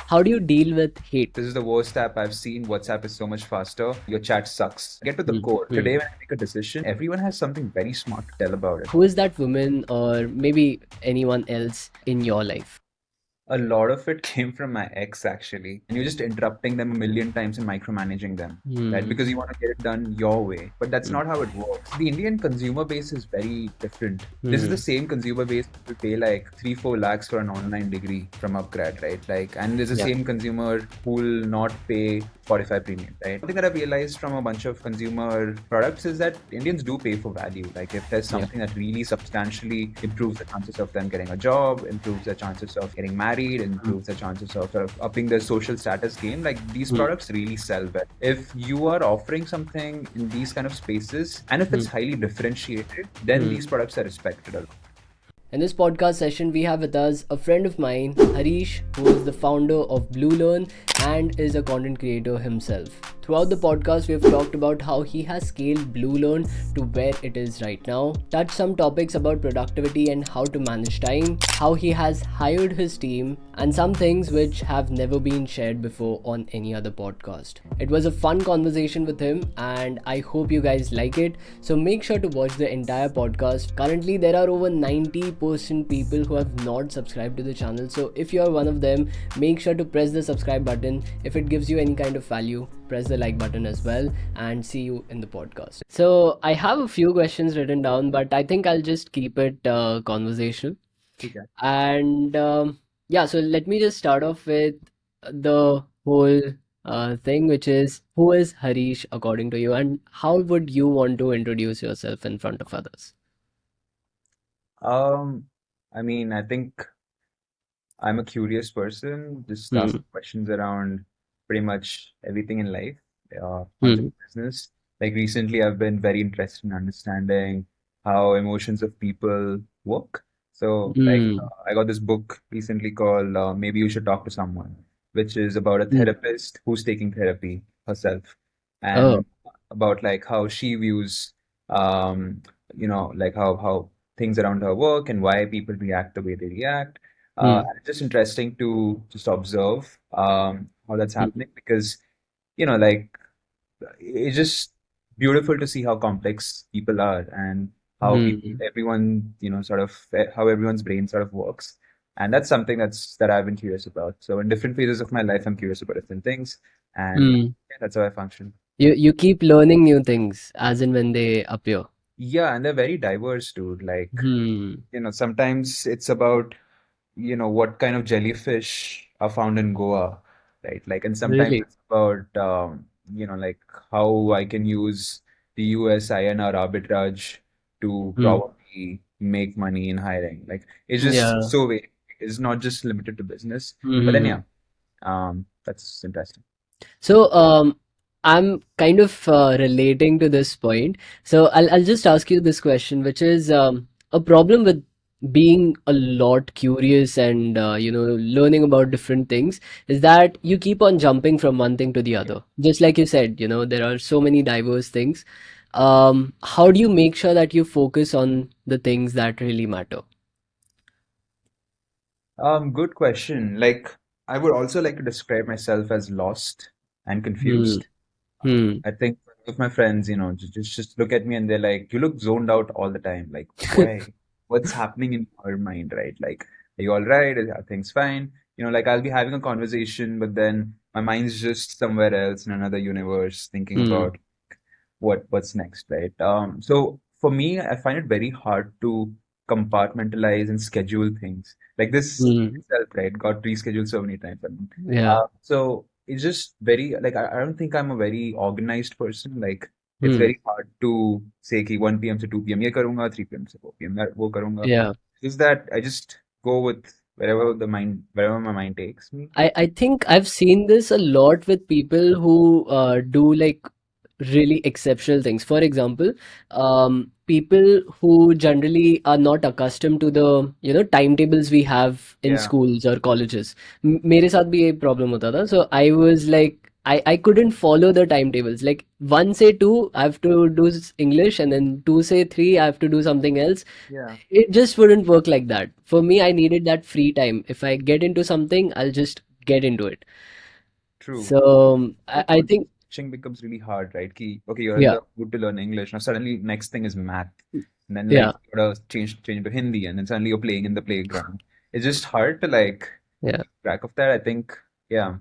How do you deal with hate? This is the worst app I've seen. WhatsApp is so much faster. Your chat sucks. Get to the core. Hmm. Today, when I make a decision, everyone has something very smart to tell about it. Who is that woman or maybe anyone else in your life? A lot of it came from my ex, actually. And you're just interrupting them a million times and micromanaging them, right? Hmm. Because you want to get it done your way. But that's Hmm. not how it works. The Indian consumer base is very different. This is Hmm. the same consumer base who pay like 3-4 lakhs for an online degree from upgrad, right? Like, and there's the Yeah. same consumer who will not pay 45 premium, right? One thing that I've realized from a bunch of consumer products is that Indians do pay for value. Like, if there's Yeah. something that really substantially improves the chances of them getting a job, improves their chances of getting married, improves their chances of sort of upping their social status game, like these Hmm. products really sell well. If you are offering something in these kind of spaces, and if it's highly differentiated, then these products are respected a lot. In this podcast session, we have with us a friend of mine, Harish, who is the founder of Bluelearn and is a content creator himself. Throughout the podcast, we have talked about how he has scaled Bluelearn to where it is right now, touched some topics about productivity and how to manage time, how he has hired his team, and some things which have never been shared before on any other podcast. It was a fun conversation with him, and I hope you guys like it. So make sure to watch the entire podcast. Currently, there are over 90% people who have not subscribed to the channel. So if you are one of them, make sure to press the subscribe button. If it gives you any kind of value, press the like button as well, and see you in the podcast. So I have a few questions written down, but I think I'll just keep it conversational. Okay. And yeah, so let me just start off with the whole thing, which is, who is Harish according to you, and how would you want to introduce yourself in front of others? Um, I mean, I think I'm a curious person, just Hmm. asking questions around pretty much everything in life, not just Hmm. business. Like recently, I've been very interested in understanding how emotions of people work. So, like, Hmm. I got this book recently called Maybe You Should Talk to Someone, which is about a Hmm. therapist who's taking therapy herself Oh. and about like how she views, um, like how things around her work and why people react the way they react. Hmm. And it's just interesting to just observe how that's Hmm. happening because, like it's just beautiful to see how complex people are and how Hmm. everyone, sort of how everyone's brain sort of works. And that's something that I've been curious about. So in different phases of my life, I'm curious about different things, and Hmm. yeah, that's how I function. You keep learning new things as and when they appear. Yeah, and they're very diverse, dude. Like, Hmm. sometimes it's about what kind of jellyfish are found in Goa, right? Like, and sometimes Really? it's about like how I can use the US INR arbitrage to Hmm. probably make money in hiring. Like, it's just Yeah. so vague. It's not just limited to business. But then Hmm. yeah, that's interesting. So, I'm kind of relating to this point. So, I'll just ask you this question, which is, a problem with being a lot curious and learning about different things is that you keep on jumping from one thing to the other. Just like you said, there are so many diverse things. How do you make sure that you focus on the things that really matter? Good question. Like, I would also like to describe myself as lost and Hmm. confused. Hmm. I think with my friends, just look at me and they're like, "You look zoned out all the time. Like, why? What's happening in your mind, right? Like, are you all right? Are things fine? Like I'll be having a conversation, but then my mind's just somewhere else in another universe, thinking Hmm. about what's next, right? So for me, I find it very hard to compartmentalize and schedule things. Like this Hmm. itself, right? Got rescheduled so many times. Yeah. So it's just very like I don't think I'm a very organized person. Like it's Hmm. very hard to say कि 1 p.m. to 2 p.m. ये करूँगा, 3 p.m. से 4 p.m. वो करूँगा. Yeah. Just that I just go with wherever my mind takes me. I think I've seen this a lot with people who do like really exceptional things. For example, people who generally are not accustomed to the timetables we have in Yeah. schools or colleges. मेरे साथ भी ये problem होता था. So I was like, I couldn't follow the timetables. Like 1 say 2, I have to do English, and then 2 say 3, I have to do something else. Yeah. It just wouldn't work like that. For me, I needed that free time. If I get into something, I'll just get into it. True. So The I context think, switching becomes really hard, right? Okay, you're in yeah, the mood to learn English. Now suddenly next thing is math. And then like yeah, you gotta change to Hindi and then suddenly you're playing in the playground. It's just hard to like yeah, keep track of that. I think, yeah.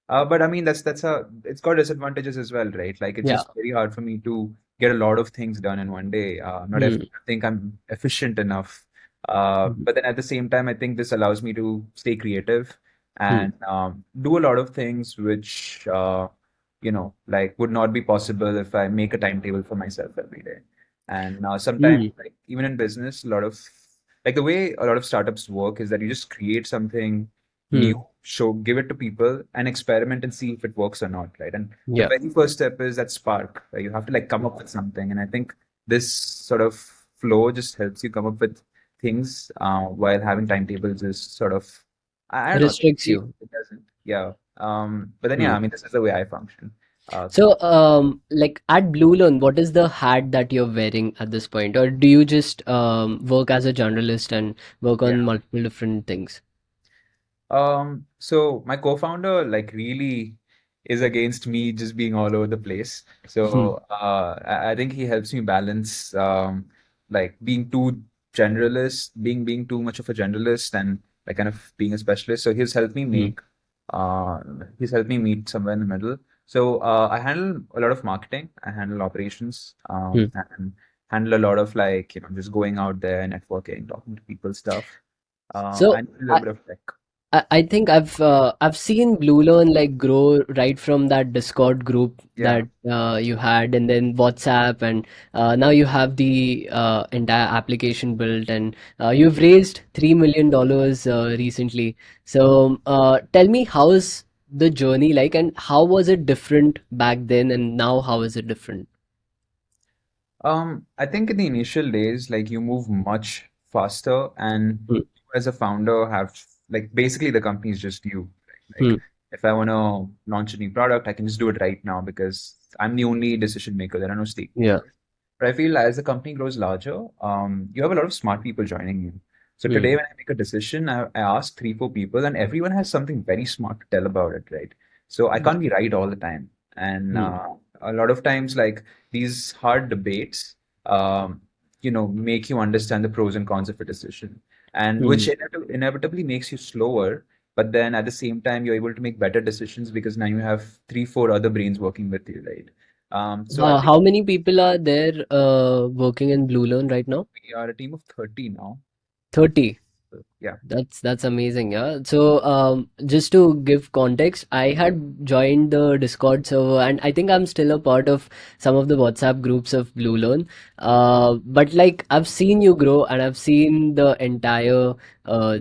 But I mean, it's got disadvantages as well, right? Like it's yeah. just very hard for me to get a lot of things done in one day. Not Hmm. I think I'm efficient enough. Hmm. But then at the same time, I think this allows me to stay creative Hmm. and do a lot of things which, like would not be possible if I make a timetable for myself every day. And sometimes, Hmm. like even in business, a lot of like the way a lot of startups work is that you just create something new, Hmm. give it to people and experiment and see if it works or not, right? And the Yeah. very first step is that spark, where you have to like come up with something. And I think this sort of flow just helps you come up with things while having timetables is sort of, I don't know, Restricts maybe you. it doesn't. Yeah. But then, yeah, Hmm. I mean, this is the way I function. So, So, like at Bluelearn, what is the hat that you're wearing at this point? Or do you just work as a journalist and work on yeah. multiple different things? So my co-founder like really is against me just being all over the place. Hmm. So I think he helps me balance like being too generalist, being too much of a generalist and like kind of being a specialist. So Hmm. he's helped me meet somewhere in the middle. So I handle a lot of marketing, I handle operations, Hmm. and handle a lot of like, just going out there, networking, talking to people stuff. So, And a little I, bit of tech. I think I've seen Bluelearn like grow right from that Discord group Yeah. that you had, and then WhatsApp, and now you have the entire application built, and you've raised $3 million recently. So tell me, how is the journey like, and how was it different back then, and now how is it different? I think in the initial days, like you move much faster, and Hmm. you as a founder have like basically the company is just you. Right? Like Hmm. if I want to launch a new product, I can just do it right now because I'm the only decision maker. There are no Yeah. stakeholders. But I feel as the company grows larger, you have a lot of smart people joining you. So Hmm. today, when I make a decision, I ask three, four people, and everyone has something very smart to tell about it, right? So I can't be right all the time, and Hmm. a lot of times, like these hard debates, um, make you understand the pros and cons of a decision, and which Hmm. inevitably makes you slower. But then at the same time, you're able to make better decisions because now you have three, four other brains working with you, right? So I think How many people are there working in Bluelearn right now? we are a team of 30 now. 30. Yeah, That's amazing, yeah. So, just to give context, I had joined the Discord server, and I think I'm still a part of some of the WhatsApp groups of Bluelearn. But like I've seen you grow, and I've seen the entire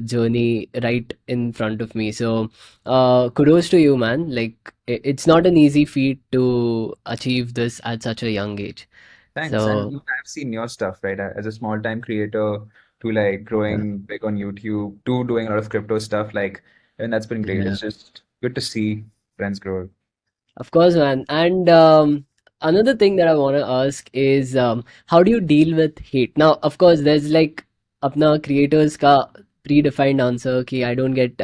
journey right in front of me. So, kudos to you, man. Like it's not an easy feat to achieve this at such a young age. thanks. And So, even I've seen your stuff, right? As a small time creator to like yeah. growing big on YouTube to doing a lot of crypto stuff, like, and that's been great. Yeah. It's just good to see friends grow. Of course, man. And another thing that I want to ask is, how do you deal with hate? Now, of course, there's like अपना creators का predefined answer कि I don't get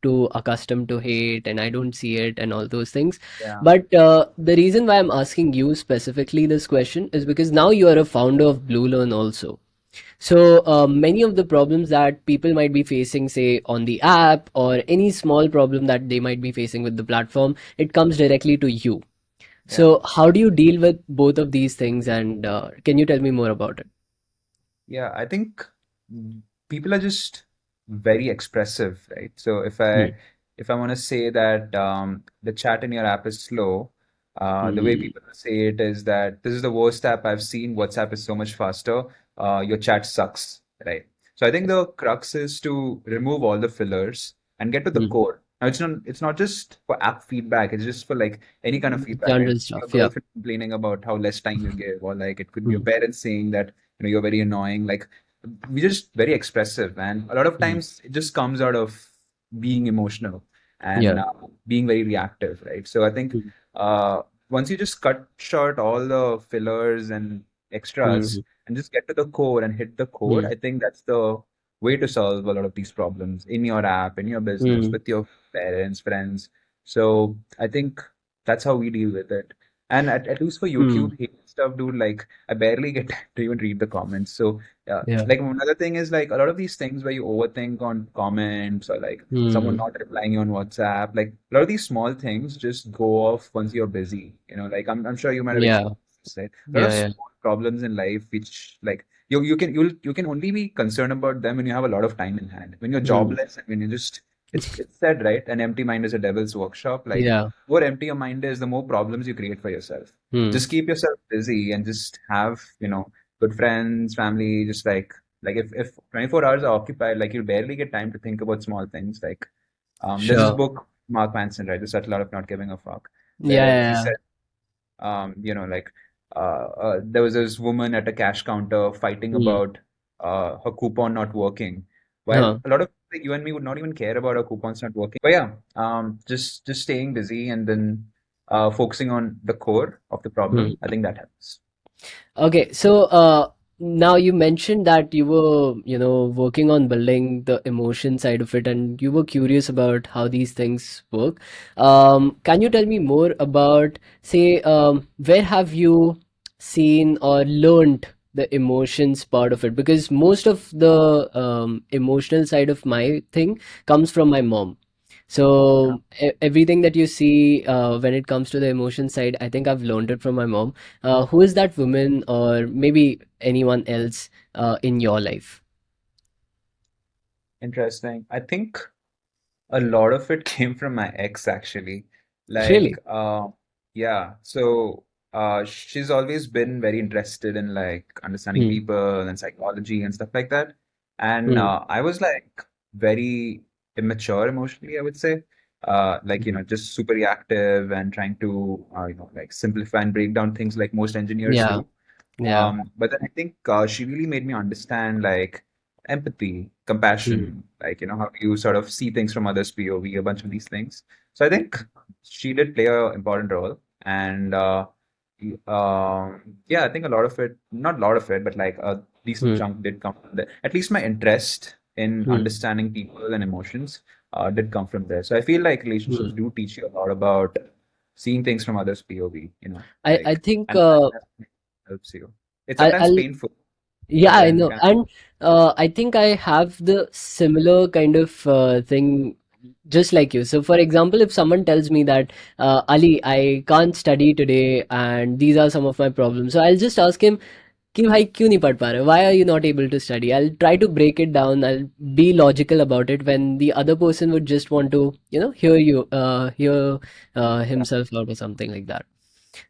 too accustomed to hate and I don't see it and all those things. Yeah, But the reason why I'm asking you specifically this question is because now you are a founder of Bluelearn also. So many of the problems that people might be facing, say on the app or any small problem that they might be facing with the platform, it comes directly to you. yeah. So how do you deal with both of these things? And can you tell me more about it? Yeah, I think people are just very expressive, right? So Hmm. if I want to say that the chat in your app is slow, the way Hmm. people say it is that this is the worst app I've seen. WhatsApp is so much faster. Your chat sucks, right? So I think the crux is to remove all the fillers and get to the Hmm. core. Now it's not just for app feedback. It's just for like any kind of feedback, right? General Your stuff, yeah. girlfriend complaining about how less time you give, or like it could be your Hmm. parents saying that you're very annoying. Like we're just very expressive, and a lot of Hmm. times it just comes out of being emotional and Yeah. being very reactive, right? So I think Hmm. uh, once you just cut short all the fillers and Hmm. extras and just get to the core and hit the core, Hmm. I think that's the way to solve a lot of these problems in your app, in your business, Hmm. with your parents, friends. So I think that's how we deal with it. And at least for Hmm. YouTube hate stuff, dude, like I barely get to even read the comments. So Yeah. like another thing is like a lot of these things where you overthink on comments or like someone Hmm. not replying you on WhatsApp, like a lot of these small things just go off once you're busy. Like I'm sure you might have Yeah. experienced this, right? A lot of Yeah. Yeah. small problems in life which like you can only be concerned about them when you have a lot of time in hand. When you're Hmm. jobless and when you just it's said, right? An empty mind is a devil's workshop. Like Yeah. the more empty your mind is, the more problems you create for yourself. Hmm. Just keep yourself busy and just have, good friends, family, just like if 24 hours are occupied, like you barely get time to think about small things. Like there's this Sure. book, Mark Manson, right? The Subtle Art of Not Giving a Fuck, Yeah. where he Yeah. said like there was this woman at a cash counter fighting Yeah. about her coupon not working, Hmm. while a lot of like you and me would not even care about our coupons not working. But yeah, just staying busy and then focusing on the core of the Hmm. problem. I think that helps. Okay, so now you mentioned that you were, working on building the emotion side of it, and you were curious about how these things work. Can you tell me more about, say, where have you seen or learned the emotions part of it? Because most of the emotional side of my thing comes from my mom. Yeah. So everything that you see when it comes to the emotion side, I think I've learned it from my mom. Who is that woman or maybe anyone else in your life? Interesting. I think a lot of it came from my ex actually. Like, Really? yeah. So, she's always been very interested in like understanding Hmm. people and psychology and stuff like that. And Hmm. I was like very immature emotionally, I would say. Like, Hmm. just super reactive and trying to, like simplify and break down things like most engineers Yeah. do. Yeah. But then I think she really made me understand like empathy, Hmm. compassion, like how you sort of see things from others' POV, a bunch of these things. So I think she did play an important role, and yeah, I think a lot of it, not a lot of it, but like a decent Hmm. chunk did come from there. At least my interest in Hmm. understanding people and emotions did come from there. So I feel like relationships Hmm. do teach you a lot about seeing things from others' POV, I like, think and that helps you. It's sometimes I'll painful, yeah, but I then know. And I think I have the similar kind of thing just like you. So, for example, if someone tells me that, Ali, I can't study today and these are some of my problems, so I'll just ask him, कि भाई क्यों नहीं पढ़ पा रहे? Why are you not able to study? I'll try to break it down. I'll be logical about it when the other person would just want to, hear himself out or something like that.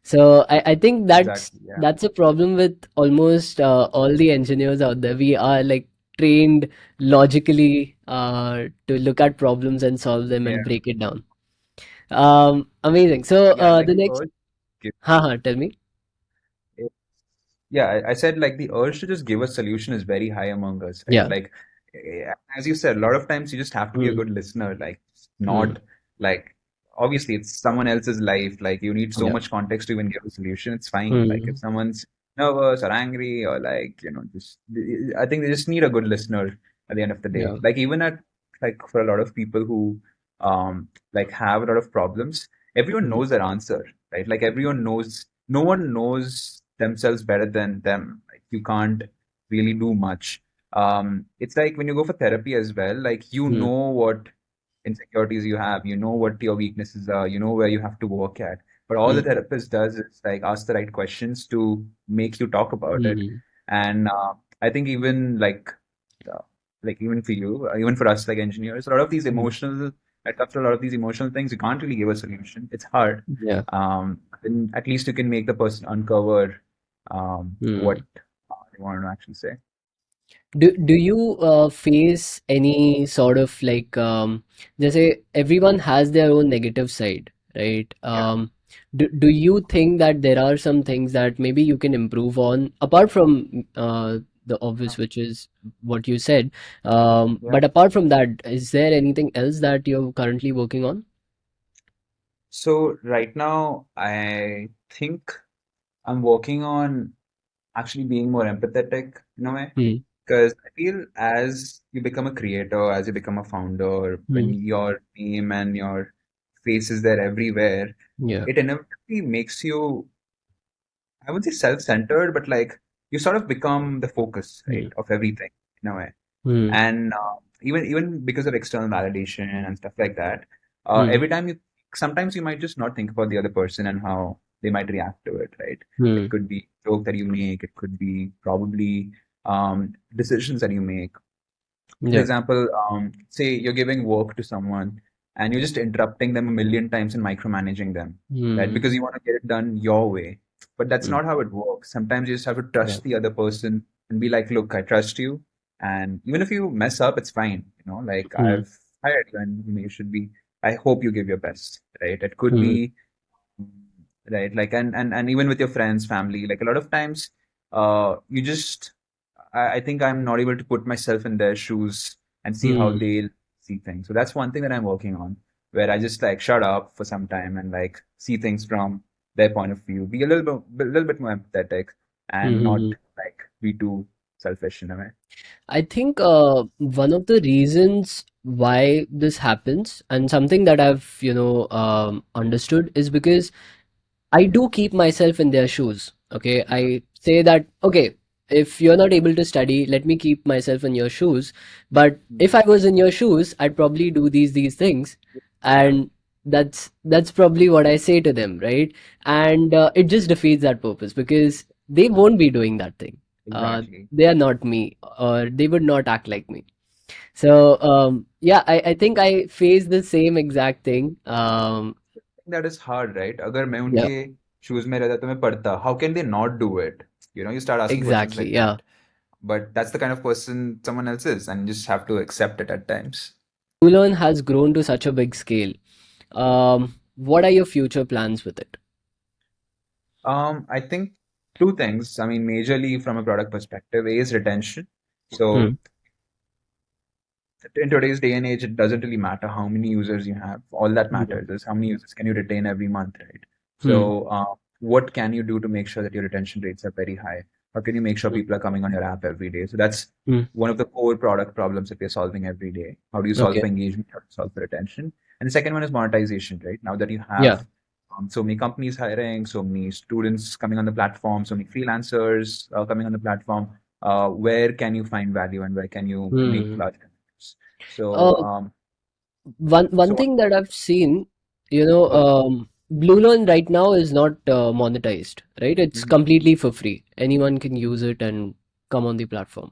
So I think exactly, yeah. that's a problem with almost all the engineers out there. We are like trained logically to look at problems and solve them and Yeah. break it down. Amazing. So Yeah, and like the the next, urge give tell me. it- yeah, I said like the urge to just give a solution is very high among us, right? Yeah. Like as you said, a lot of times you just have to be a Mm, good listener, like mm, not like obviously it's someone else's life, like you need so yeah. much context to even give a solution. It's fine. Like if Mm, someone's nervous or angry or like, just I think they just need a good listener at the end of the day. yeah. Like even at like for a lot of people who like have a lot of problems, everyone Mm, knows their answer, right? Like everyone knows, no one knows themselves better than them. Like you can't really do much. It's like when you go for therapy as well, like you mm, know what insecurities you have, you know what your weaknesses are, you know where you have to work at. But all the mm, therapist does is like ask the right questions to make you talk about it. mm, And I think even uh, like even for you, even for us like engineers, a lot of these mm, emotional, like after a lot of these emotional things, you can't really give a solution. It's hard. yeah. Then at least you can make the person uncover what Mm. they want to actually say. Do you face any sort of like they say everyone has their own negative side, right? Yeah, Do you think that there are some things that maybe you can improve on apart from the obvious, which is what you said? yeah. But apart from that, is there anything else that you're currently working on? So right now, I think I'm working on actually being more empathetic in a way. Hmm. Because I feel as you become a creator, as you become a founder, when Hmm. your name and your face is there everywhere, Yeah. it inevitably makes you, I would say self-centered, but like you sort of become the focus, right, Hmm. of everything in a way. Hmm. And even because of external validation and stuff like that, Hmm. every time you, sometimes you might just not think about the other person and how they might react to it, right? It Hmm. could be a joke that you make, it could be probably decisions that you make. For Yeah. example, say you're giving work to someone and you're just interrupting them a million times and micromanaging them, right? Hmm. Because you want to get it done your way. But that's Hmm. not how it works. Sometimes you just have to Yeah. trust the other person and be like, look, I trust you. And even if you mess up, it's fine. Like Hmm. I've hired you and you should be, I hope you give your best, right? It could Hmm. be right, like and even with your friends, family, like a lot of times you just I think I'm not able to put myself in their shoes and see how Hmm. they'll see things. So that's one thing that I'm working on, where I just like shut up for some time and like see things from their point of view, be a little bit more empathetic and Hmm. not like be too selfish in a way. I think one of the reasons why this happens, and something that I've, understood, is because I do keep myself in their shoes. Okay. Yeah, I say that, okay, if you're not able to study, let me keep myself in your shoes. But if mm, I was in your shoes, I'd probably do these things. yeah, And that's probably what I say to them, right? And it just defeats that purpose because they won't be doing that thing. exactly. They are not me, or they would not act like me. So yeah, I think I face the same exact thing. That is hard, right? अगर मैं Yeah, उनके shoes में रहता तो मैं पढ़ता. How can they not do it? You start asking questions exactly. like Yeah. that. But that's the kind of person someone else is, and you just have to accept it at times. Bluelearn has grown to such a big scale. What are your future plans with it? I think two things. I mean, majorly from a product perspective, A is retention. Hmm. So in today's day and age, it doesn't really matter how many users you have. All that Yeah. matters is how many users can you retain every month, right? Hmm. So, what can you do to make sure that your retention rates are very high? How can you make sure Hmm. people are coming on your app every day? So that's Hmm. one of the core product problems that we're solving every day. How do you solve Okay. for engagement? How do you solve for retention? And the second one is monetization, right? Now that you Yeah. have so many companies hiring, so many students coming on the platform, so many freelancers coming on the platform, where can you find value and where can you make Hmm. large revenues? So, Uh, one so thing that I've seen, okay. Bluelearn right now is not monetized, right? It's Mhm. completely for free. Anyone can use it and come on the platform.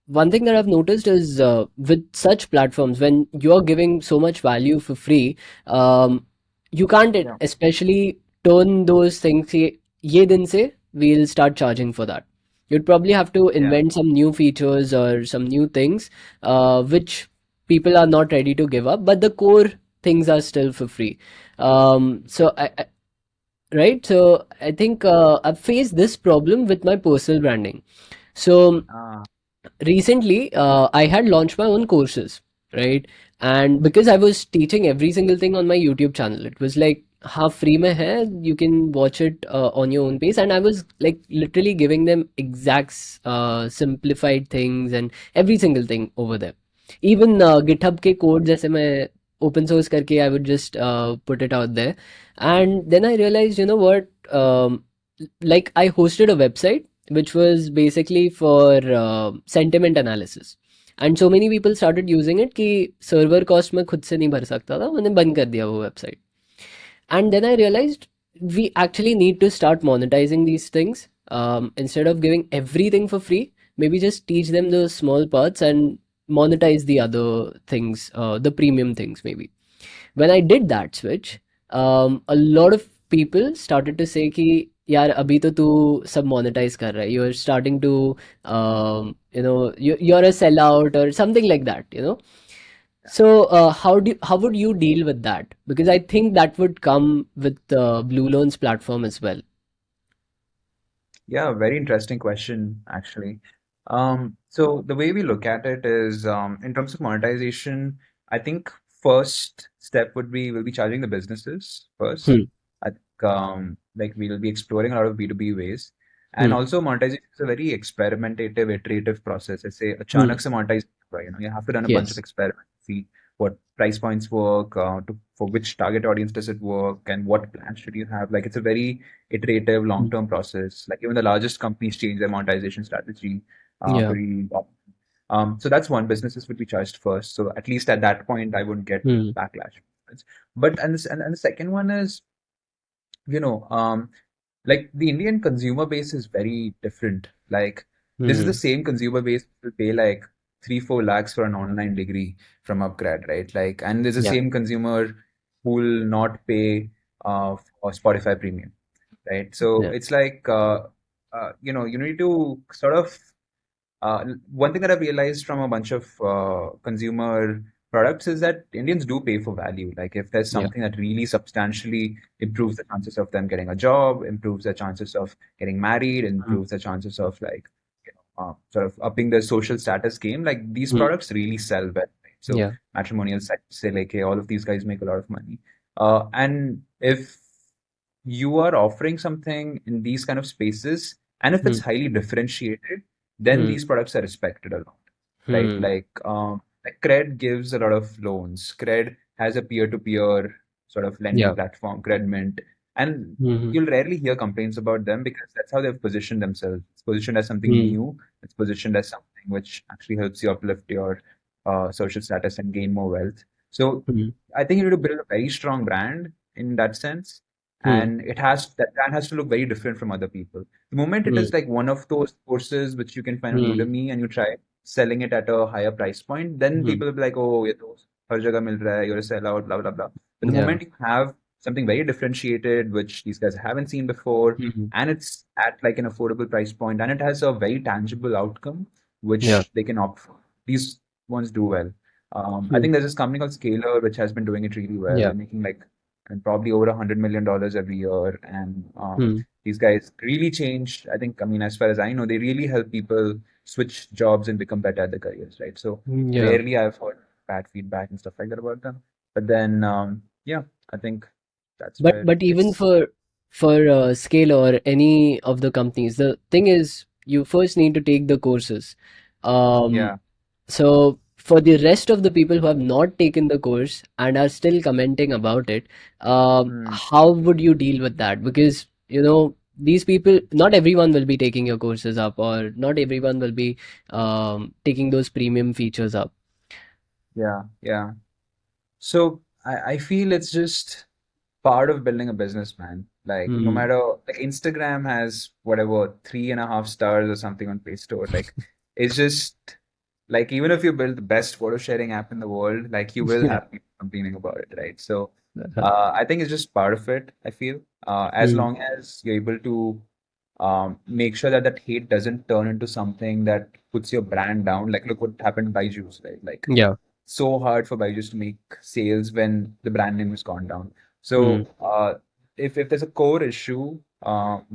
One thing that I've noticed is with such platforms, when you're giving so much value for free, um, you can't Yeah, especially turn those things. Ye din se we'll start charging for that. You'd probably have to yeah. invent some new features or some new things, which people are not ready to give up, but the core things are still for free. So right, so I think I've faced this problem with my personal branding. So Ah, recently I had launched my own courses, right? And because I was teaching every single thing on my YouTube channel, it was like half free mein hai, you can watch it on your own pace, and I was like literally giving them exact simplified things and every single thing over there. Even GitHub के code जैसे मैं open source करके I would just put it out there. And then I realized, you know what, like I hosted a website which was basically for sentiment analysis. And so many people started using it कि server cost मैं खुद से नहीं भर सकता था, मैंने बंद कर दिया वो website. And then I realized we actually need to start monetizing these things. Instead of giving everything for free, maybe just teach them the small parts and monetize the other things, the premium things maybe. When I did that switch, a lot of people started to say कि यार अभी तो तू सब monetize कर रहा है, you're starting to you're a sellout or something like that, so how would you deal with that? Because I think that would come with Blue Loan's platform as well. yeah, very interesting question, actually. So the way we look at it is, in terms of monetization, I think first step would be we'll be charging the businesses first. Hmm. I think like we'll be exploring a lot of B2B ways. And also monetization is a very experimentative, iterative process. I say Hmm. achanak se monetize, you have to run a bunch of Yes. experiments, see what price points work, for which target audience does it work, and what plans should you have. Like it's a very iterative, Hmm. long-term process. Like even the largest companies change their monetization strategy Yeah. pretty often. So that's one, businesses would be charged first. So at least at that point, I wouldn't get Hmm. backlash. But and the second one is, you know, like the Indian consumer base is very different. Like this is the Hmm. same consumer base who will pay like 3-4 lakhs for an online degree from upgrad, right? Like, and there's the Yeah. same consumer who will not pay for Spotify Premium, right? So Yeah. it's like you need to sort of one thing that I've realized from a bunch of consumer products is that Indians do pay for value. Like if there's Yeah. something that really substantially improves the chances of them getting a job, improves their chances of getting married, Hmm. improves their chances of like sort of upping their social status game, like these Hmm. products really sell well. Right? So Yeah. matrimonial sites say like, hey, all of these guys make a lot of money. And if you are offering something in these kind of spaces, and if Hmm. it's highly differentiated, then Hmm. these products are respected a lot, right? Hmm. Like Cred gives a lot of loans. Cred has a peer-to-peer sort of lending Yeah. platform, Cred Mint, and Hmm. you'll rarely hear complaints about them because that's how they've positioned themselves. It's positioned as something Hmm. new. It's positioned as something which actually helps you uplift your social status and gain more wealth. So Hmm. I think you need to build a very strong brand in that sense, Hmm. and that brand has to look very different from other people. The moment it Hmm. is like one of those courses which you can find on Hmm. Udemy and you try selling it at a higher price point, then Hmm. people will be like, oh, ye to har jagah mil raha hai, you're a sellout, blah, blah, blah. But the Yeah. moment you have something very differentiated, which these guys haven't seen before, Hmm. and it's at like an affordable price point, and it has a very tangible outcome, Yeah. which they can opt for. These ones do well. I Hmm. think there's this company called Scalar, which has been doing it really well. Yeah. They're making like and probably over $100 million every year. And Hmm. these guys really change. I think, I mean, as far as I know, they really help people switch jobs and become better at their careers, right? So Yeah. rarely I've heard bad feedback and stuff like that about them. But then, yeah, I think that's where But even it's, for Scale or any of the companies, the thing is you first need to take the courses. Um, yeah. so for the rest of the people who have not taken the course and are still commenting about it, Hmm. how would you deal with that? Because these people, not everyone will be taking your courses up, or not everyone will be taking those premium features up. Yeah. Yeah. So I feel it's just part of building a business, man. Like no Hmm. matter like Instagram has whatever 3.5 stars or something on Play Store. Like it's just like even if you build the best photo sharing app in the world, like you will Yeah. have people complaining about it, right? So I think it's just part of it, I feel. As Hmm. long as you're able to make sure that that hate doesn't turn into something that puts your brand down. Like look what happened to Byju's, right? Like Yeah. so hard for Byju's to make sales when the brand name has gone down. Hmm. So if there's a core issue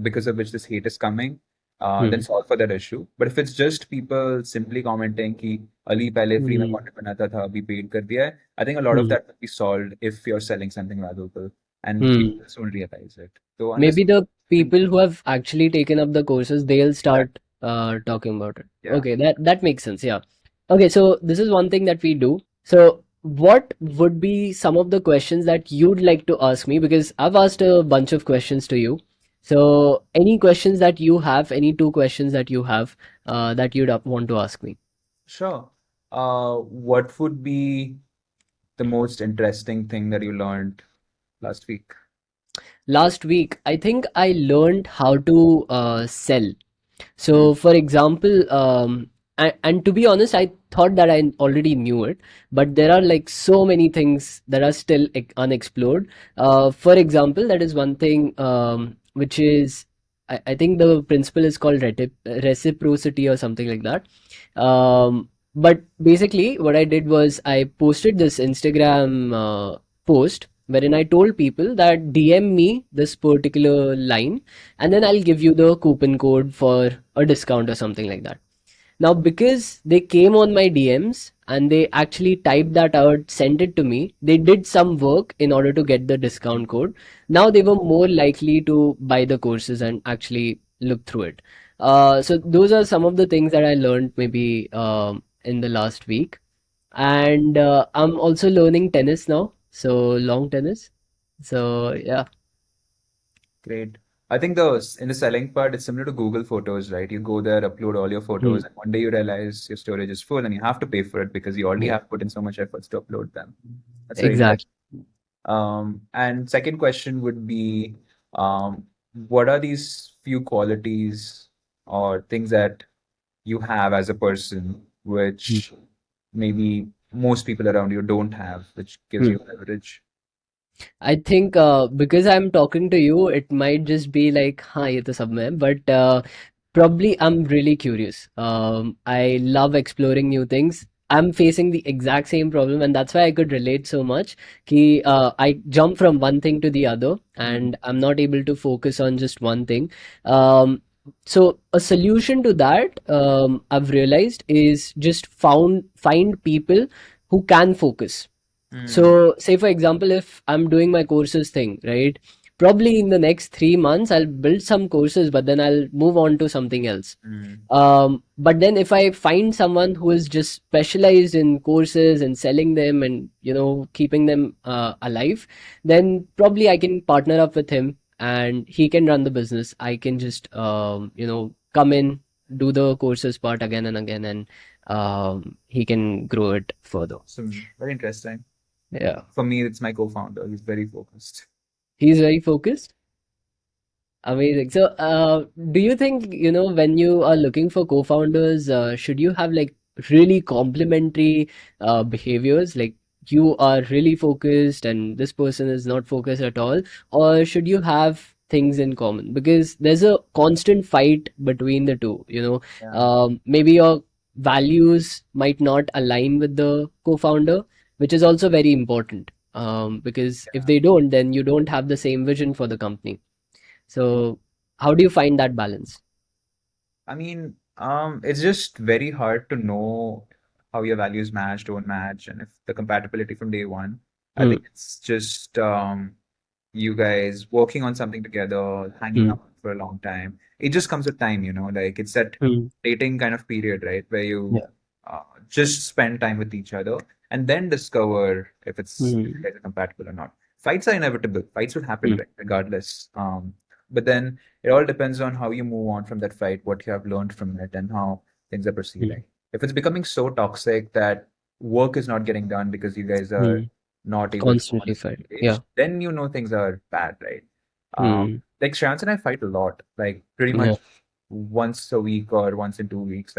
because of which this hate is coming, then Hmm. solve for that issue. But if it's just people simply commenting कि Ali पहले free में Hmm. content बनाता था अभी paid कर दिया है, I think a lot of Hmm. that will be solved if you're selling something valuable and people Hmm. soon realize it. So unless Maybe the people who have actually taken up the courses, they'll start exactly, talking about it. yeah, Okay, that makes sense. Yeah. Okay, so this is one thing that we do. So what would be some of the questions that you'd like to ask me? Because I've asked a bunch of questions to you. So any questions that you have, any two questions that you have that you'd want to ask me? sure. What would be the most interesting thing that you learned last week? Last week, I think I learned how to sell. Hmm. So, for example, and to be honest, I thought that I already knew it, but there are like so many things that are still unexplored. For example, that is one thing which is, I think the principle is called reciprocity or something like that. But basically, what I did was I posted this Instagram post wherein I told people that DM me this particular line and then I'll give you the coupon code for a discount or something like that. Now, because they came on my DMs and they actually typed that out, sent it to me, they did some work in order to get the discount code. Now they were more likely to buy the courses and actually look through it. So those are some of the things that I learned maybe in the last week. And I'm also learning tennis now, so long tennis. So yeah. Great. I think in the selling part, it's similar to Google Photos, right? You go there, upload all your Hmm. photos, and one day you realize your storage is full and you have to pay for it because you already Yeah, have put in so much efforts to upload them. That's very interesting. exactly. And second question would be, what are these few qualities or things that you have as a person, which maybe most people around you don't have, which gives Hmm. you leverage? I think because I'm talking to you, it might just be like, हाँ ये तो सब में है, but probably I'm really curious. I love exploring new things. I'm facing the exact same problem, and that's why I could relate so much. Ki, I jump from one thing to the other, Mm, and I'm not able to focus on just one thing. So a solution to that, I've realized, is just find people who can focus. mm, So, say for example, if I'm doing my courses thing, right? Probably in the next 3 months, I'll build some courses, but then I'll move on to something else. mm. But then if I find someone who is just specialized in courses and selling them and keeping them alive, then probably I can partner up with him and he can run the business. I can just come in, do the courses part again and again, and he can grow it further. Awesome. Very interesting. Yeah. For me, it's my co-founder. He's very focused. He's very focused. Amazing. So, do you think, when you are looking for co-founders, should you have like really complementary behaviors? Like you are really focused and this person is not focused at all? Or should you have things in common? Because there's a constant fight between the two, Yeah. Maybe your values might not align with the co-founder, which is also very important. Because if Yeah. they don't, then you don't have the same vision for the company. So, how do you find that balance? I mean, it's just very hard to know how your values match, don't match, and if the compatibility from day one. I Hmm. think it's just you guys working on something together, hanging Hmm. out for a long time. It just comes with time, like it's that Hmm. dating kind of period, right? Where you Yeah. just spend time with each other and then discover if you Hmm. guys are compatible or not. Fights are inevitable. Fights would happen, Hmm. right, regardless. But then it all depends on how you move on from that fight, what you have learned from it, and how things are Hmm. proceeding. If it's becoming so toxic that work is not getting done because you guys are Hmm. not able to go on the Constantly same fighting. Yeah. page, then things are bad, right? Hmm. Like Shreyans and I fight a lot, like pretty Yeah. much once a week or once in 2 weeks.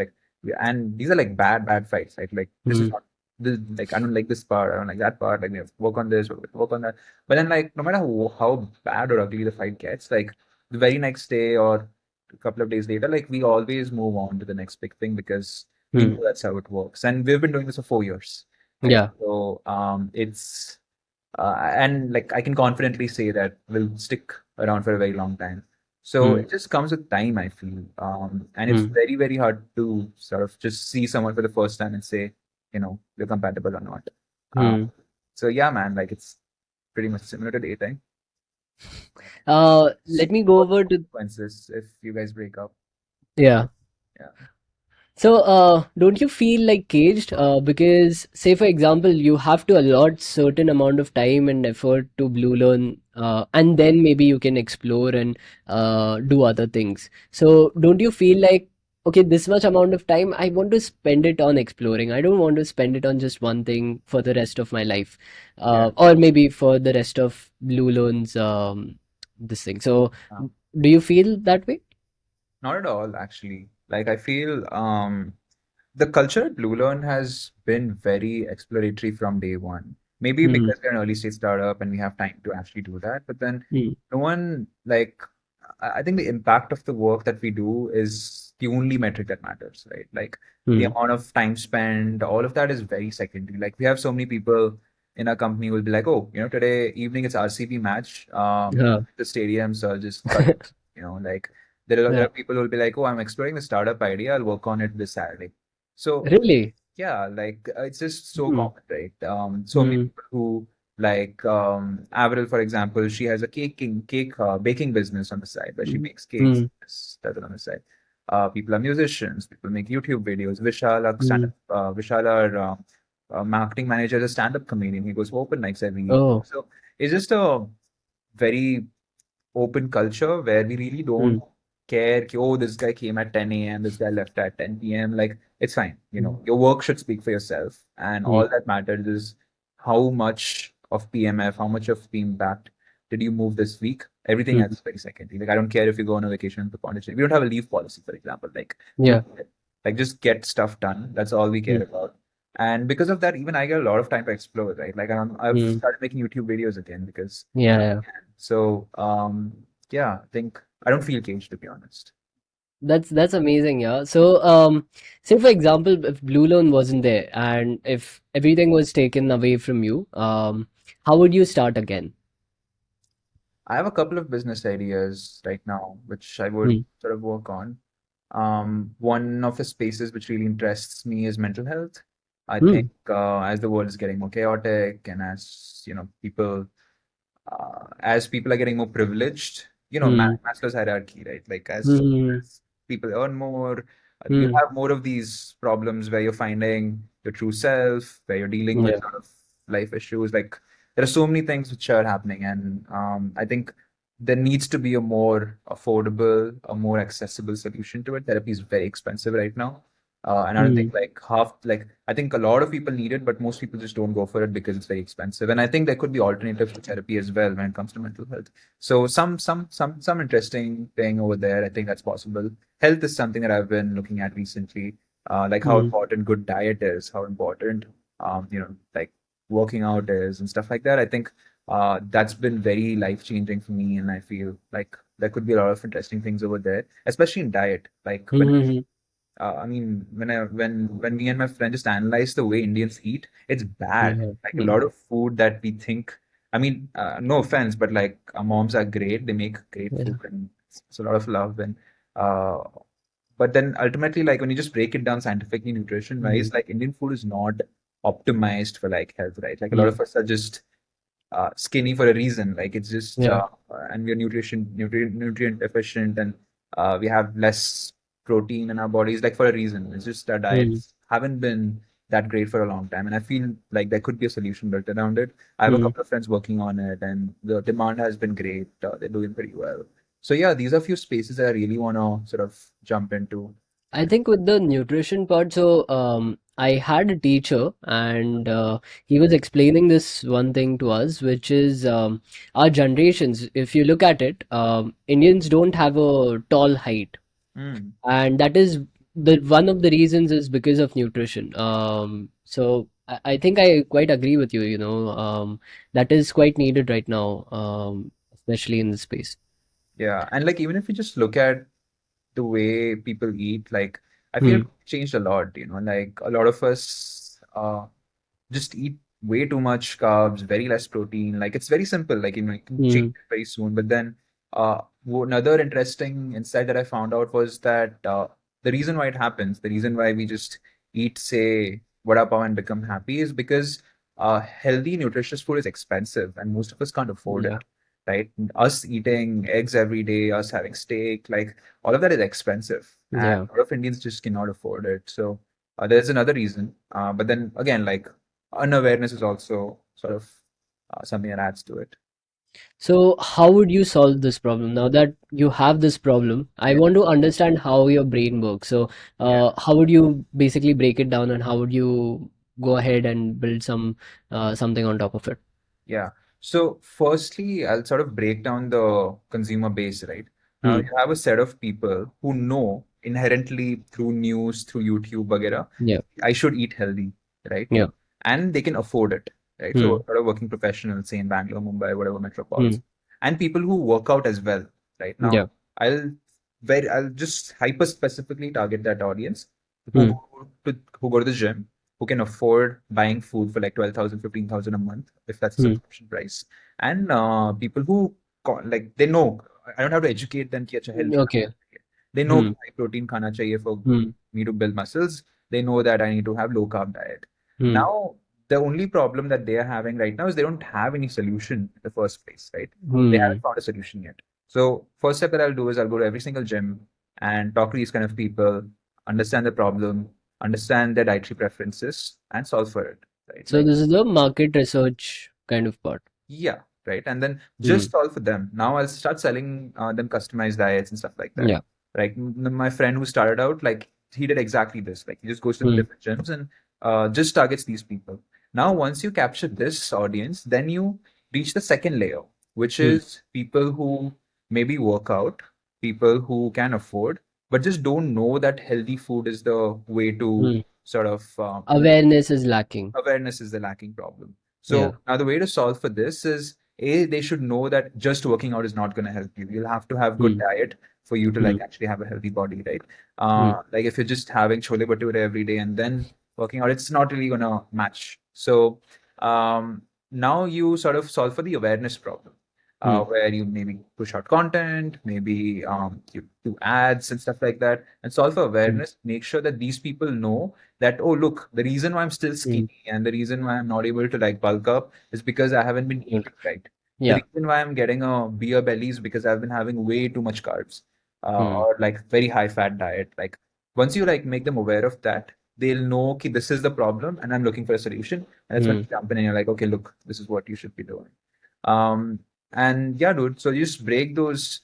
And these are like bad, bad fights. Like this is Hmm. not this. Like I don't like this part. I don't like that part. Like we have to work on this, work on that. But then like no matter how bad or ugly the fight gets, like the very next day or a couple of days later, like we always move on to the next big thing because we Hmm. know that's how it works. And we've been doing this for 4 years, right? Yeah. So it's and like I can confidently say that we'll stick around for a very long time. So Hmm. it just comes with time, I feel. And it's Hmm. very, very hard to sort of just see someone for the first time and say, we're compatible or not. Uh, Hmm. so yeah, man, like it's pretty much similar to dating. Let me go What's the over to consequences if you guys break up? yeah. Yeah. So, don't you feel like caged? Because, say, for example, you have to allot certain amount of time and effort to Bluelearn, and then maybe you can explore and do other things. So, don't you feel like, okay, this much amount of time, I want to spend it on exploring. I don't want to spend it on just one thing for the rest of my life, Yeah. or maybe for the rest of Bluelearn's this thing. So, Uh, do you feel that way? Not at all, actually. Like I feel the culture at Bluelearn has been very exploratory from day one. Maybe Hmm. because we're an early stage startup and we have time to actually do that. But then Hmm. no one like I think the impact of the work that we do is the only metric that matters, right? Like the Hmm. amount of time spent, all of that is very secondary. Like we have so many people in our company who will be like, oh, today evening it's RCB match. Yeah. The stadium, so I'll just cut. Like there Yeah. are people who will be like, oh, I'm exploring the startup idea. I'll work on it this Saturday. So Really? yeah, like it's just so Hmm. common, right? So many Hmm. people who Like Avril, for example, she has a cake baking business on the side where she Mm. makes cakes. Mm. Does it on the side. People are musicians. People make YouTube videos. Mm. Vishal, our marketing manager, is a stand-up comedian. He goes for open mics every week. Oh. So it's just a very open culture where we really don't Mm. care, ki, oh, this guy came at 10 a.m., this guy left at 10 p.m. Like, it's fine. Mm. Your work should speak for yourself. And Mm. all that matters is how much of PMF, how much of the impact did you move this week? Everything else Mm. is very secondary. Like, I don't care if you go on a vacation to Pondicherry. We don't have a leave policy, for example. Like, we Yeah. don't care. Like, just get stuff done. That's all we care Mm. about. And because of that, even I get a lot of time to explore, right? Like, I've Mm. started making YouTube videos again because Yeah. Yeah. so yeah, I think I don't feel caged to be honest. That's amazing, yeah. So, say for example, if Blue Loan wasn't there and if everything was taken away from you, how would you start again? I have a couple of business ideas right now which I would Mm. sort of work on. One of the spaces which really interests me is mental health. I think Mm. as the world is getting more chaotic and as as people are getting more privileged, Mm. Maslow's hierarchy, right? Like Mm. as people earn more, you Mm. have more of these problems where you're finding your true self, where you're dealing with Yeah. sort of life issues. Like there are so many things which are happening, and I think there needs to be a more affordable, a more accessible solution to it. Therapy is very expensive right now. And I don't Mm. think I think a lot of people need it, but most people just don't go for it because it's very expensive. And I think there could be alternatives to therapy as well when it comes to mental health. So some interesting thing over there. I think that's possible. Health is something that I've been looking at recently, like how Mm. important good diet is, how important, like working out is and stuff like that. I think that's been very life changing for me, and I feel like there could be a lot of interesting things over there, especially in diet. Like Mm. I mean, when me and my friend just analyze the way Indians eat, it's bad. Yeah. Like a Mm. lot of food that we think. I mean, no offense, but like our moms are great. They make great Yeah. food and it's a lot of love. And uh, but then ultimately, like when you just break it down scientifically, nutrition Mm. wise, like Indian food is not optimized for like health, right? Like a lot Mm. of us are just skinny for a reason. Like it's just, Yeah. and we're nutrient deficient, and we have less protein in our bodies, like for a reason. It's just our Mm. diets haven't been that great for a long time, and I feel like there could be a solution built around it. I have a Mm. couple of friends working on it, and the demand has been great. They're doing pretty well. So yeah, these are a few spaces that I really want to sort of jump into. I think with the nutrition part, so I had a teacher and he was explaining this one thing to us, which is our generations. If you look at it, Indians don't have a tall height, Mm. and that is the one of the reasons is because of nutrition. So I think I quite agree with you. That is quite needed right now, especially in this space. Yeah, and like even if you just look at the way people eat, like I feel Hmm. it changed a lot, like a lot of us just eat way too much carbs, very less protein. Like it's very simple, like you can change Hmm. it very soon. But then another interesting insight that I found out was that the reason why it happens, the reason why we just eat, say, vada pav and become happy is because healthy, nutritious food is expensive and most of us can't afford Yeah. it. Right? Us eating eggs every day, us having steak, like all of that is expensive, and Yeah. a lot of Indians just cannot afford it. So there's another reason. But then again, like unawareness is also sort of something that adds to it. So, how would you solve this problem? Now that you have this problem, I Yeah, want to understand how your brain works. So, yeah, how would you basically break it down, and how would you go ahead and build something on top of it? yeah. So firstly, I'll sort of break down the consumer base, right? Now Hmm. you have a set of people who know inherently through news, through YouTube, वगैरह, Yeah. I should eat healthy, right? Yeah. And they can afford it, right? So Hmm. a lot of working professionals, say in Bangalore, Mumbai, whatever metropolis, Hmm. and people who work out as well, right? Now, Yeah. I'll I'll just hyper specifically target that audience who Hmm. go who go to the gym, who can afford buying food for like 12,000, 15,000 a month, if that's a Hmm. subscription price, and people who like they know I don't have to educate them कि अच्छा healthy खाना Okay. चाहिए. They know Hmm. कि high protein खाना चाहिए for Hmm. me to build muscles. They know that I need to have low carb diet. Hmm. Now, the only problem that they are having right now is they don't have any solution in the first place, right? They haven't Hmm. found a solution yet. So first step that I'll do is I'll go to every single gym and talk to these kind of people, understand the problem, understand their dietary preferences, and solve for it, right? So Like, this is the market research kind of part. yeah, right. And then Hmm. just solve for them. Now I'll start selling them customized diets and stuff like that. Yeah. Like my friend who started out, like he did exactly this. Like he just goes to Hmm. different gyms and just targets these people. Now, once you capture this audience, then you reach the second layer, which Hmm. is people who maybe work out, people who can afford, but just don't know that healthy food is the way to Hmm. sort of Awareness is lacking. awareness is the lacking problem. Yeah. So now the way to solve for this is A, they should know that just working out is not going to help you. You'll have to have good Hmm. diet for you to Hmm. like actually have a healthy body, right? Hmm. Like if you're just having chole bhature every day and then working out, it's not really gonna match. So um, now you sort of solve for the awareness problem. Hmm. Where you maybe push out content, maybe you do ads and stuff like that, and solve for Hmm. awareness. Make sure that these people know that, oh, look, the reason why I'm still Hmm. skinny and the reason why I'm not able to like bulk up is because I haven't been eating right. The Yeah. reason why I'm getting a beer belly is because I've been having way too much carbs, Hmm. or like very high fat diet. Like once you like make them aware of that, they'll know okay, this is the problem and I'm looking for a solution. And that's when Hmm. you jump in and you're like, okay, look, this is what you should be doing. Um, and yeah, dude, so you just break those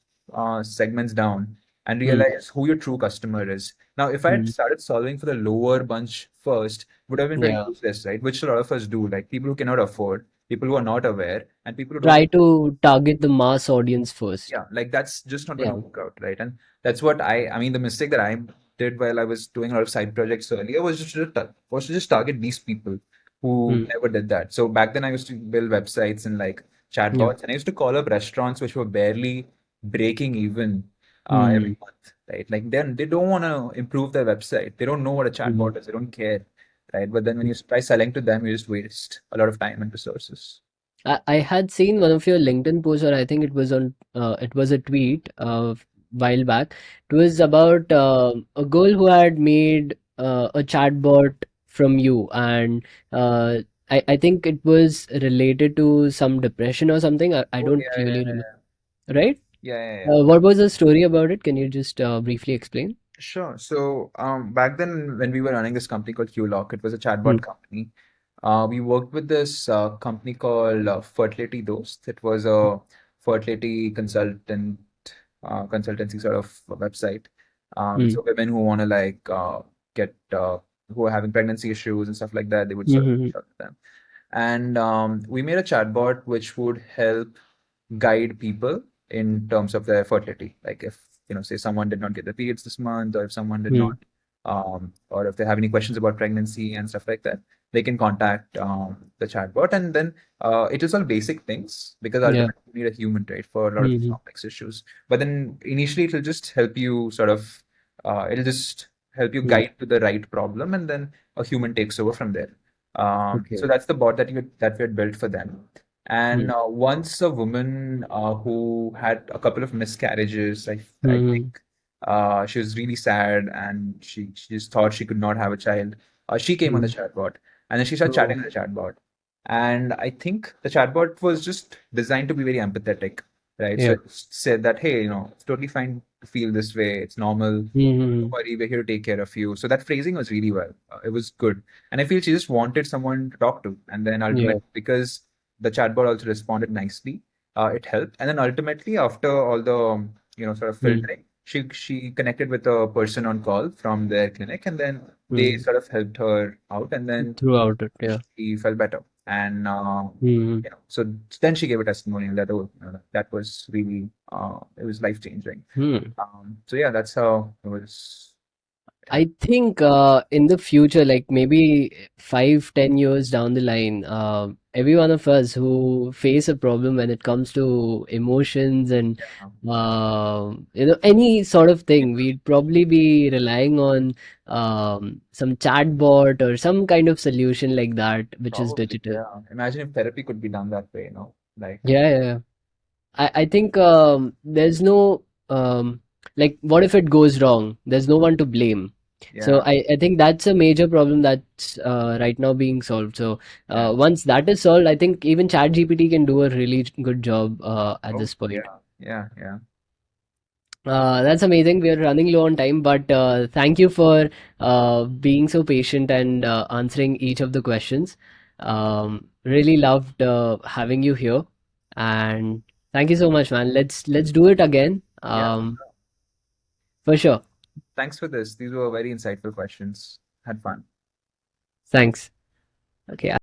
segments down and Hmm. realize who your true customer is. Now, if I had Hmm. started solving for the lower bunch first, would have been very Yeah. useless, right? Which a lot of us do, like people who cannot afford, people who are not aware, and people who don't. Try to target the mass audience first. Yeah, like that's just not going to Yeah. work out, right? And that's what I mean, the mistake that I did while I was doing a lot of side projects earlier was to just target these people who Hmm. never did that. So back then I used to build websites and like Yeah. chatbots, and I used to call up restaurants which were barely breaking even Hmm. every month, right? Like then they don't want to improve their website. They don't know what a Hmm. chatbot is. They don't care, right? But then when you try selling to them, you just waste a lot of time and resources. I had seen one of your LinkedIn posts, or I think it was on, it was a tweet while back. It was about a girl who had made a chatbot from you, and uh, I think it was related to some depression or something. I Oh don't yeah, really yeah, remember, yeah, right? yeah, yeah, yeah. What was the story about it? Can you just briefly explain? Sure. So back then, when we were running this company called QLock, it was a Hmm. chatbot company. We worked with this company called Fertility Dost. It was a fertility consultancy sort of website. Hmm. So women who want to like get who are having pregnancy issues and stuff like that, they would Hmm. sort of Hmm. reach out to them. And we made a chatbot which would help guide people in terms of their fertility. Like if, say someone did not get the periods this month, or if someone did Hmm. not, or if they have any questions about pregnancy and stuff like that, they can contact the chatbot. And then it is all basic things because Yeah. ultimately you need a human, right, for a lot of these Hmm. complex issues. But then initially it'll just help you sort of, it'll just help you Hmm. guide to the right problem, and then a human takes over from there. So Okay. that's the bot that we had built for them. And Hmm. once a woman who had a couple of miscarriages, I Hmm. think she was really sad and she just thought she could not have a child. She came on the Hmm. chatbot and then she started Oh. chatting with the chatbot. And I think the chatbot was just designed to be very empathetic, right? So Yeah. it said that, hey, it's totally fine to feel this way. It's normal. Hmm. Don't worry, we're here to take care of you. So that phrasing was really well. It was good. And I feel she just wanted someone to talk to. And then Yeah. ultimately, because the chatbot also responded nicely, it helped. And then ultimately, after all the sort of Hmm. filtering, she connected with a person on call from their clinic, and then they Hmm. sort of helped her out, and then Throughout it. Yeah. she felt better. And Hmm. so then she gave a testimonial that, oh, that was really it was life changing. Hmm. So yeah, that's how it was. I think in the future, like maybe 5, 10 years down the line, every one of us who face a problem when it comes to emotions and Yeah, any sort of yeah, thing, we'd probably be relying on some chatbot or some kind of solution like that, which is probably. digital. Yeah. Imagine if therapy could be done that way, like. Yeah, yeah, yeah. I think there's no like what if it goes wrong? There's no one to blame. So Yeah. I think that's a major problem that's right now being solved. So Yeah. once that is solved, I think even ChatGPT can do a really good job at Oh, this point. yeah. Yeah. Yeah. That's amazing. We are running low on time, but thank you for being so patient and answering each of the questions. Really loved having you here, and thank you so much, man. Let's do it again. Yeah. For sure. Thanks for this. These were very insightful questions. Had fun. Thanks. Okay.